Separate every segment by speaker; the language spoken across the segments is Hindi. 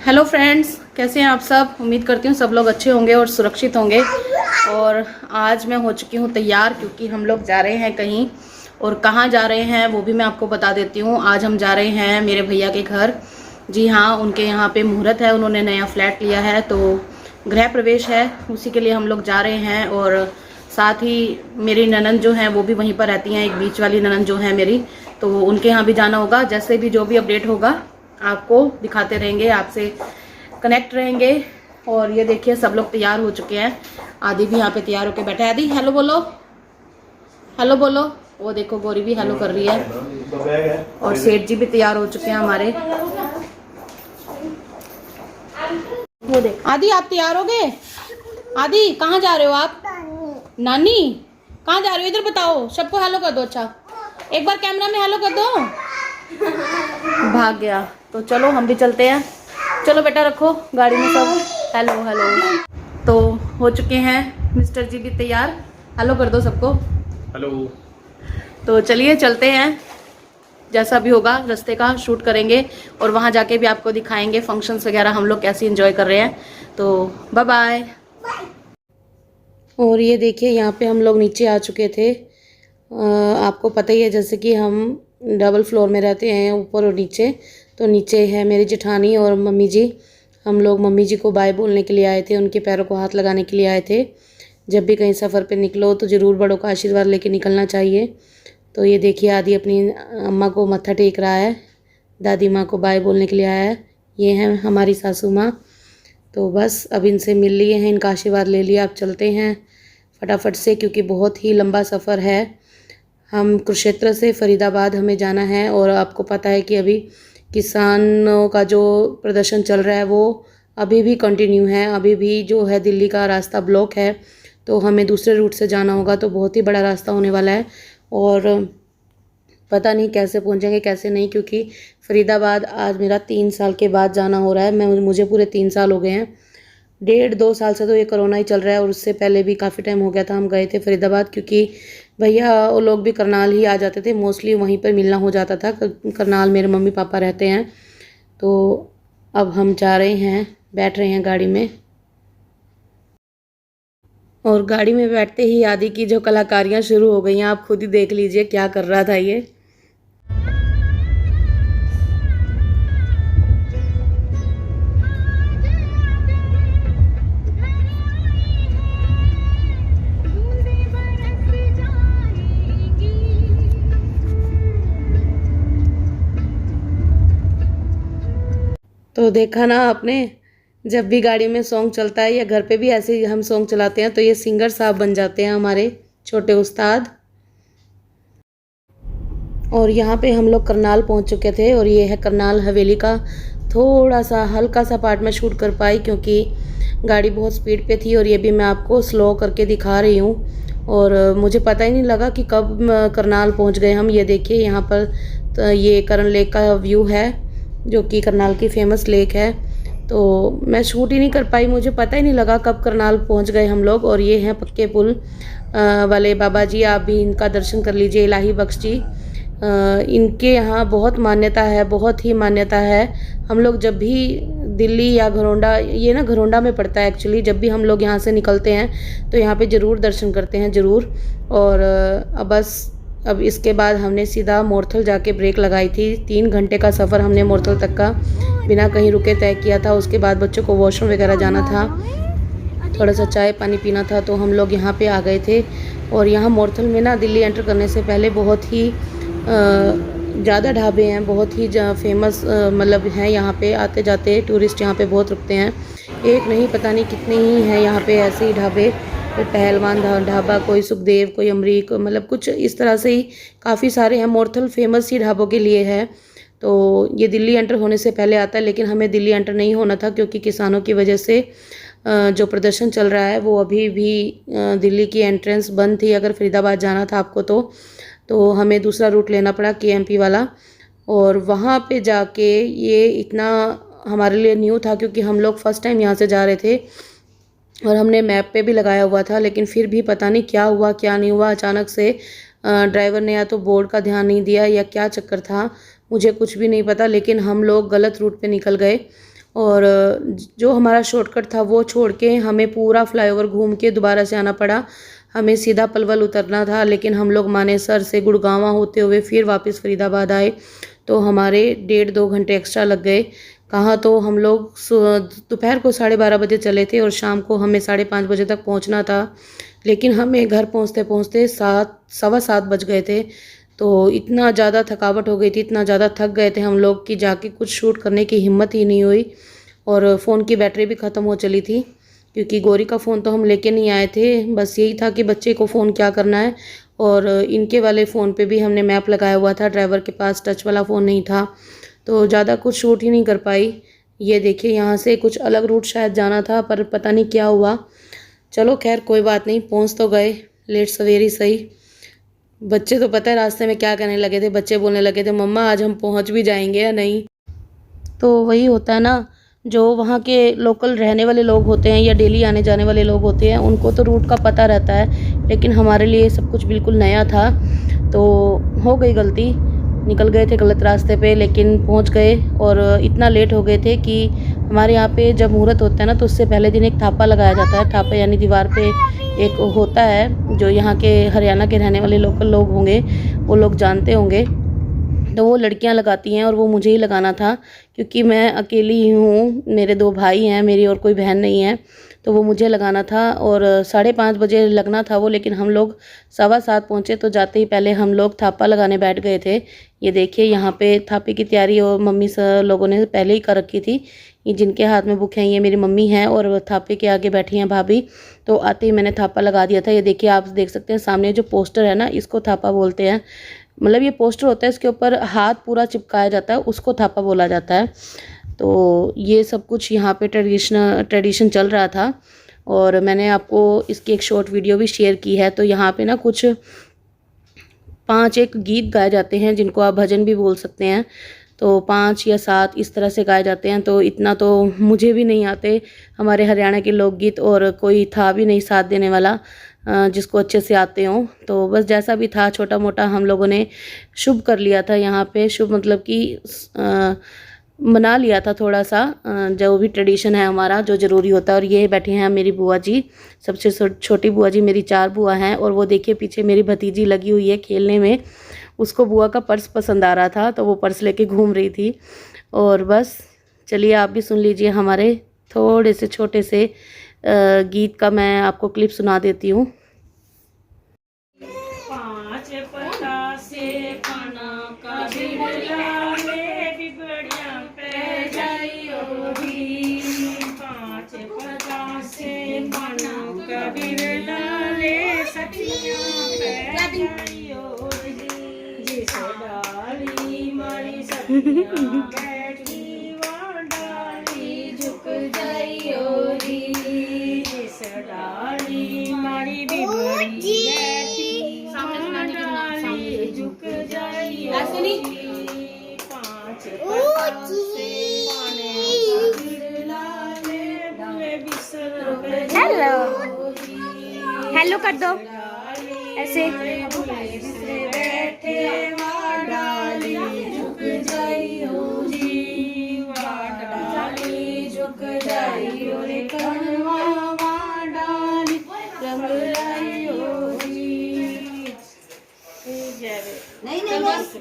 Speaker 1: हेलो फ्रेंड्स, कैसे हैं आप सब। उम्मीद करती हूँ सब लोग अच्छे होंगे और सुरक्षित होंगे। और आज मैं हो चुकी हूँ तैयार, क्योंकि हम लोग जा रहे हैं कहीं। और कहाँ जा रहे हैं वो भी मैं आपको बता देती हूँ। आज हम जा रहे हैं मेरे भैया के घर। जी हाँ, उनके यहाँ पे मुहूर्त है, उन्होंने नया फ्लैट लिया है, तो गृह प्रवेश है, उसी के लिए हम लोग जा रहे हैं। और साथ ही मेरी ननंद जो हैं वो भी वहीं पर रहती हैं, एक बीच वाली ननंद जो है मेरी, तो उनके यहाँ भी जाना होगा। जैसे भी जो भी अपडेट होगा आपको दिखाते रहेंगे, आपसे कनेक्ट रहेंगे। और ये देखिए सब लोग तैयार हो चुके हैं। आदि भी यहाँ पे तैयार होके बैठा है। आदि हेलो बोलो, हेलो बोलो। वो देखो गौरी भी हेलो कर रही है। और सेठ जी भी तैयार हो चुके हैं हमारे। वो देख आदि, आप तैयार हो गए। आदि कहाँ जा रहे हो आप। नानी कहाँ जा रहे हो, इधर बताओ, सबको हेलो कर दो। अच्छा एक बार कैमरा में हेलो कर दो। भाग गया। तो चलो हम भी चलते हैं। चलो बेटा रखो गाड़ी में सब। Hello hello. तो हो चुके हैं मिस्टर जी भी तैयार। हेलो कर दो सबको।
Speaker 2: हेलो।
Speaker 1: तो चलिए चलते हैं। जैसा भी होगा रास्ते का शूट करेंगे और वहाँ जाके भी आपको दिखाएंगे फंक्शंस वगैरह हम लोग कैसे एंजॉय कर रहे हैं। तो बाय बाय। और ये देखिए यहाँ पे हम लोग नीचे आ चुके थे। आपको पता ही है जैसे कि हम डबल फ्लोर में रहते हैं, ऊपर और नीचे। तो नीचे है मेरी जेठानी और मम्मी जी। हम लोग मम्मी जी को बाय बोलने के लिए आए थे, उनके पैरों को हाथ लगाने के लिए आए थे। जब भी कहीं सफ़र पे निकलो तो ज़रूर बड़ों का आशीर्वाद लेके निकलना चाहिए। तो ये देखिए आदि अपनी अम्मा को मत्था टेक रहा है, दादी माँ को बाय बोलने के लिए आया है। ये हैं हमारी सासू माँ। तो बस अब इनसे मिल लिए हैं, इनका आशीर्वाद ले लिया। अब चलते हैं फटाफट से, क्योंकि बहुत ही लंबा सफ़र है। हम कुरुक्षेत्र से फरीदाबाद हमें जाना है। और आपको पता है कि अभी किसानों का जो प्रदर्शन चल रहा है वो अभी भी कंटिन्यू है। अभी भी जो है दिल्ली का रास्ता ब्लॉक है, तो हमें दूसरे रूट से जाना होगा। तो बहुत ही बड़ा रास्ता होने वाला है और पता नहीं कैसे पहुंचेंगे कैसे नहीं, क्योंकि फरीदाबाद आज मेरा 3 साल के बाद जाना हो रहा है। मुझे पूरे 3 साल हो गए हैं। 1.5-2 साल से तो ये कोरोना ही चल रहा है, और उससे पहले भी काफ़ी टाइम हो गया था हम गए थे फरीदाबाद, क्योंकि भैया वो लोग भी करनाल ही आ जाते थे, मोस्टली वहीं पर मिलना हो जाता था। करनाल मेरे मम्मी पापा रहते हैं। तो अब हम जा रहे हैं, बैठ रहे हैं गाड़ी में। और गाड़ी में बैठते ही आदि की जो कलाकारियाँ शुरू हो गई हैं, आप खुद ही देख लीजिए क्या कर रहा था ये। तो देखा ना आपने, जब भी गाड़ी में सॉन्ग चलता है या घर पे भी ऐसे ही हम सॉन्ग चलाते हैं तो ये सिंगर साहब बन जाते हैं हमारे छोटे उस्ताद। और यहाँ पे हम लोग करनाल पहुँच चुके थे, और ये है करनाल हवेली का थोड़ा सा हल्का सा पार्ट में शूट कर पाई, क्योंकि गाड़ी बहुत स्पीड पे थी। और ये भी मैं आपको स्लो करके दिखा रही हूँ। और मुझे पता ही नहीं लगा कि कब करनाल पहुँच गए हम। ये देखिए यहाँ पर तो ये करण लेक का व्यू है, जो कि करनाल की फेमस लेक है। तो मैं शूट ही नहीं कर पाई, मुझे पता ही नहीं लगा कब करनाल पहुंच गए हम लोग। और ये हैं पक्के पुल वाले बाबा जी, आप भी इनका दर्शन कर लीजिए, इलाही बख्श जी। इनके यहाँ बहुत मान्यता है, बहुत ही मान्यता है। हम लोग जब भी दिल्ली या घरोंडा, ये ना घरोंडा में पड़ता है एक्चुअली, जब भी हम लोग यहाँ से निकलते हैं तो यहाँ पे ज़रूर दर्शन करते हैं, ज़रूर। और अब इसके बाद हमने सीधा मोरथल जाके ब्रेक लगाई थी। 3 घंटे का सफ़र हमने मोरथल तक का बिना कहीं रुके तय किया था। उसके बाद बच्चों को वॉशरूम वगैरह जाना था, थोड़ा सा चाय पानी पीना था, तो हम लोग यहाँ पे आ गए थे। और यहाँ मोरथल में ना दिल्ली एंटर करने से पहले बहुत ही ज़्यादा ढाबे हैं, बहुत ही फेमस मतलब हैं। यहाँ पे आते जाते टूरिस्ट यहाँ पे बहुत रुकते हैं। एक नहीं पता नहीं कितने ही हैं यहाँ पे ऐसे ही ढाबे। कोई पहलवान ढाबा, कोई सुखदेव, कोई अमरीक, मतलब कुछ इस तरह से ही काफ़ी सारे हैं। मोरथल फेमस ही ढाबों के लिए है। तो ये दिल्ली एंटर होने से पहले आता है, लेकिन हमें दिल्ली एंटर नहीं होना था, क्योंकि किसानों की वजह से जो प्रदर्शन चल रहा है वो अभी भी दिल्ली की एंट्रेंस बंद थी। अगर फरीदाबाद जाना था आपको तो हमें दूसरा रूट लेना पड़ा, KMP वाला। और वहाँ पे जाके ये इतना हमारे लिए न्यू था, क्योंकि हम लोग फर्स्ट टाइम यहाँ से जा रहे थे और हमने मैप पे भी लगाया हुआ था, लेकिन फिर भी पता नहीं क्या हुआ क्या नहीं हुआ। अचानक से ड्राइवर ने या तो बोर्ड का ध्यान नहीं दिया या क्या चक्कर था, मुझे कुछ भी नहीं पता, लेकिन हम लोग गलत रूट पे निकल गए। और जो हमारा शॉर्टकट था वो छोड़ के हमें पूरा फ्लाईओवर घूम के दोबारा से आना पड़ा। हमें सीधा पलवल उतरना था, लेकिन हम लोग मानेसर से गुड़गांवा होते हुए फिर वापस फरीदाबाद आए, तो हमारे 1.5-2 घंटे एक्स्ट्रा लग गए। कहाँ तो हम लोग दोपहर को 12:30 बजे चले थे और शाम को हमें 5:30 बजे तक पहुँचना था, लेकिन हमें घर पहुँचते पहुँचते 7, 7:15 बज गए थे। तो इतना ज़्यादा थकावट हो गई थी, इतना ज़्यादा थक गए थे हम लोग कि जाके कुछ शूट करने की हिम्मत ही नहीं हुई। और फ़ोन की बैटरी भी ख़त्म हो चली थी, क्योंकि गौरी का फ़ोन तो हम लेके नहीं आए थे। बस यही था कि बच्चे को फ़ोन क्या करना है, और इनके वाले फ़ोन पे भी हमने मैप लगाया हुआ था, ड्राइवर के पास टच वाला फ़ोन नहीं था, तो ज़्यादा कुछ शूट ही नहीं कर पाई। ये देखिए, यहाँ से कुछ अलग रूट शायद जाना था, पर पता नहीं क्या हुआ। चलो खैर कोई बात नहीं, पहुँच तो गए, लेट सवेरी सही। बच्चे तो पता है रास्ते में क्या कहने लगे थे, बच्चे बोलने लगे थे, मम्मा आज हम पहुँच भी जाएंगे या नहीं। तो वही होता है ना, जो वहाँ के लोकल रहने वाले लोग होते हैं या डेली आने जाने वाले लोग होते हैं, उनको तो रूट का पता रहता है, लेकिन हमारे लिए सब कुछ बिल्कुल नया था। तो हो गई गलती, निकल गए थे गलत रास्ते पे, लेकिन पहुँच गए। और इतना लेट हो गए थे कि हमारे यहाँ पे जब मुहूर्त होता है ना, तो उससे पहले दिन एक थापा लगाया जाता है। थापा यानी दीवार पे एक होता है, जो यहाँ के हरियाणा के रहने वाले लोकल लोग होंगे वो लोग जानते होंगे। तो वो लड़कियां लगाती हैं और वो मुझे ही लगाना था, क्योंकि मैं अकेली ही हूँ, मेरे 2 भाई हैं मेरी और कोई बहन नहीं है, तो वो मुझे लगाना था। और 5:30 बजे लगना था वो, लेकिन हम लोग 7:15 पहुँचे, तो जाते ही पहले हम लोग थापा लगाने बैठ गए थे। ये देखिए, यहाँ पे थापे की तैयारी और मम्मी लोगों ने पहले ही कर रखी थी। ये जिनके हाथ में बुक हैं ये मेरी मम्मी हैं, और थापे के आगे बैठी हैं भाभी। तो आते ही मैंने थापा लगा दिया था। ये देखिए, आप देख सकते हैं सामने जो पोस्टर है ना, इसको थापा बोलते हैं। मतलब ये पोस्टर होता है, इसके ऊपर हाथ पूरा चिपकाया जाता है, उसको थापा बोला जाता है। तो ये सब कुछ यहाँ पे ट्रेडिशन चल रहा था, और मैंने आपको इसकी एक शॉर्ट वीडियो भी शेयर की है। तो यहाँ पे ना कुछ 5 एक गीत गाए जाते हैं, जिनको आप भजन भी बोल सकते हैं। तो 5 या 7 इस तरह से गाए जाते हैं। तो इतना तो मुझे भी नहीं आते हमारे हरियाणा के लोकगीत, और कोई था भी नहीं साथ देने वाला जिसको अच्छे से आते हों। तो बस जैसा भी था छोटा मोटा हम लोगों ने शुभ कर लिया था यहाँ पे। शुभ मतलब कि मना लिया था थोड़ा सा, जो भी ट्रेडिशन है हमारा, जो ज़रूरी होता है। और ये बैठी हैं मेरी बुआ जी, सबसे छोटी बुआ जी, मेरी 4 बुआ हैं। और वो देखिए पीछे मेरी भतीजी लगी हुई है खेलने में, उसको बुआ का पर्स पसंद आ रहा था, तो वो पर्स लेके घूम रही थी। और बस चलिए आप भी सुन लीजिए हमारे थोड़े से छोटे से गीत का मैं आपको क्लिप सुना देती हूँ।
Speaker 2: 5 पतासे खाना का बिरला में बिगड़िया पे जाइयो री। 5 पतासे खाना का बिरला ले सखिया पे जाइयो री। जिस डाली मारी सखिया बैठी वहाँ डाली झुक जाइयो री। जिस डाली मारी बिगड़ी झुक जाइयो। 5 पतासे
Speaker 3: हेलो हेलो कर दो ऐसे।
Speaker 2: बैठे डाली झुक जाइयो जी, डाली झुक जाइयो रे कनवा डाली रंग लाइयो जी। नहीं बस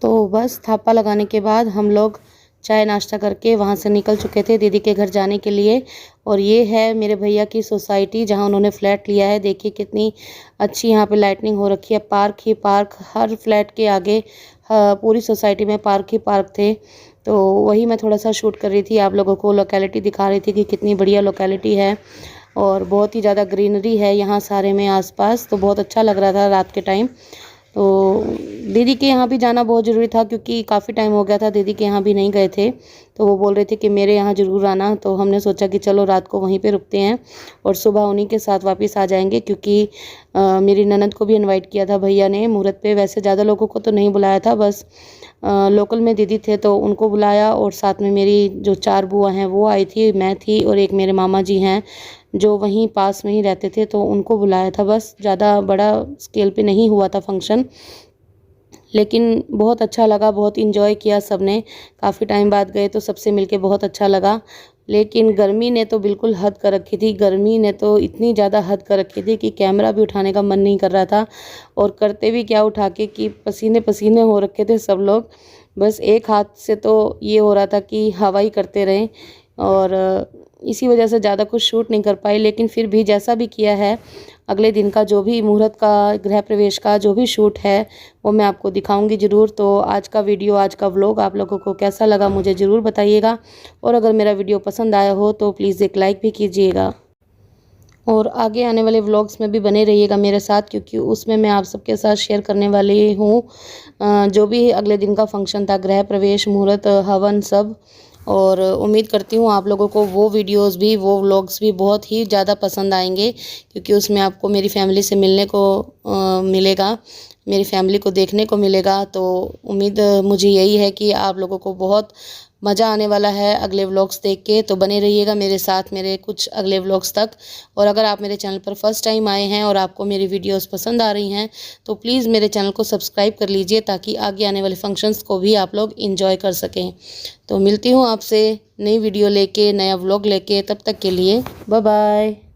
Speaker 1: तो बस थापा लगाने के बाद हम लोग चाय नाश्ता करके वहाँ से निकल चुके थे दीदी के घर जाने के लिए। और ये है मेरे भैया की सोसाइटी जहाँ उन्होंने फ्लैट लिया है। देखिए कितनी अच्छी यहाँ पे लाइटनिंग हो रखी है। पार्क ही पार्क, हर फ्लैट के आगे पूरी सोसाइटी में पार्क ही पार्क थे। तो वही मैं थोड़ा सा शूट कर रही थी, आप लोगों को लोकेलिटी दिखा रही थी कि कितनी बढ़िया लोकेलिटी है, और बहुत ही ज़्यादा ग्रीनरी है यहाँ सारे में आसपास। तो बहुत अच्छा लग रहा था रात के टाइम। तो दीदी के यहाँ भी जाना बहुत ज़रूरी था, क्योंकि काफ़ी टाइम हो गया था दीदी के यहाँ भी नहीं गए थे। तो वो बोल रहे थे कि मेरे यहाँ ज़रूर आना। तो हमने सोचा कि चलो रात को वहीं पे रुकते हैं और सुबह उन्हीं के साथ वापस आ जाएंगे, क्योंकि मेरी ननद को भी इनवाइट किया था भैया ने मुहूर्त पे। वैसे ज़्यादा लोगों को तो नहीं बुलाया था, बस लोकल में दीदी थे तो उनको बुलाया। और साथ में मेरी जो 4 बुआ हैं वो आई थी, मैं थी, और एक मेरे मामा जी हैं जो वहीं पास में ही रहते थे, तो उनको बुलाया था। बस ज़्यादा बड़ा स्केल पे नहीं हुआ था फंक्शन, लेकिन बहुत अच्छा लगा, बहुत इन्जॉय किया सबने। काफ़ी टाइम बाद गए तो सबसे मिलके बहुत अच्छा लगा। लेकिन गर्मी ने तो बिल्कुल हद कर रखी थी, गर्मी ने तो इतनी ज़्यादा हद कर रखी थी कि कैमरा भी उठाने का मन नहीं कर रहा था, और करते भी क्या उठा के कि पसीने पसीने हो रखे थे सब लोग। बस एक हाथ से तो ये हो रहा था कि हवा ही करते रहें, और इसी वजह से ज़्यादा कुछ शूट नहीं कर पाई। लेकिन फिर भी जैसा भी किया है, अगले दिन का जो भी मुहूर्त का, गृह प्रवेश का जो भी शूट है वो मैं आपको दिखाऊंगी ज़रूर। तो आज का वीडियो, आज का व्लॉग आप लोगों को कैसा लगा मुझे ज़रूर बताइएगा, और अगर मेरा वीडियो पसंद आया हो तो प्लीज़ एक लाइक भी कीजिएगा, और आगे आने वाले व्लॉग्स में भी बने रहिएगा मेरे साथ, क्योंकि उसमें मैं आप सबके साथ शेयर करने वाली हूँ जो भी अगले दिन का फंक्शन था, गृह प्रवेश, मुहूर्त, हवन, सब। और उम्मीद करती हूँ आप लोगों को वो वीडियोस भी, वो व्लॉग्स भी बहुत ही ज़्यादा पसंद आएंगे, क्योंकि उसमें आपको मेरी फैमिली से मिलने को मिलेगा, मेरी फैमिली को देखने को मिलेगा। तो उम्मीद मुझे यही है कि आप लोगों को बहुत मज़ा आने वाला है अगले व्लॉग्स देख के। तो बने रहिएगा मेरे साथ मेरे कुछ अगले व्लॉग्स तक। और अगर आप मेरे चैनल पर फर्स्ट टाइम आए हैं और आपको मेरी वीडियोस पसंद आ रही हैं तो प्लीज़ मेरे चैनल को सब्सक्राइब कर लीजिए, ताकि आगे आने वाले फंक्शंस को भी आप लोग एंजॉय कर सकें। तो मिलती हूँ आपसे नई वीडियो लेके, नया व्लॉग लेके। तब तक के लिए बाय बाय।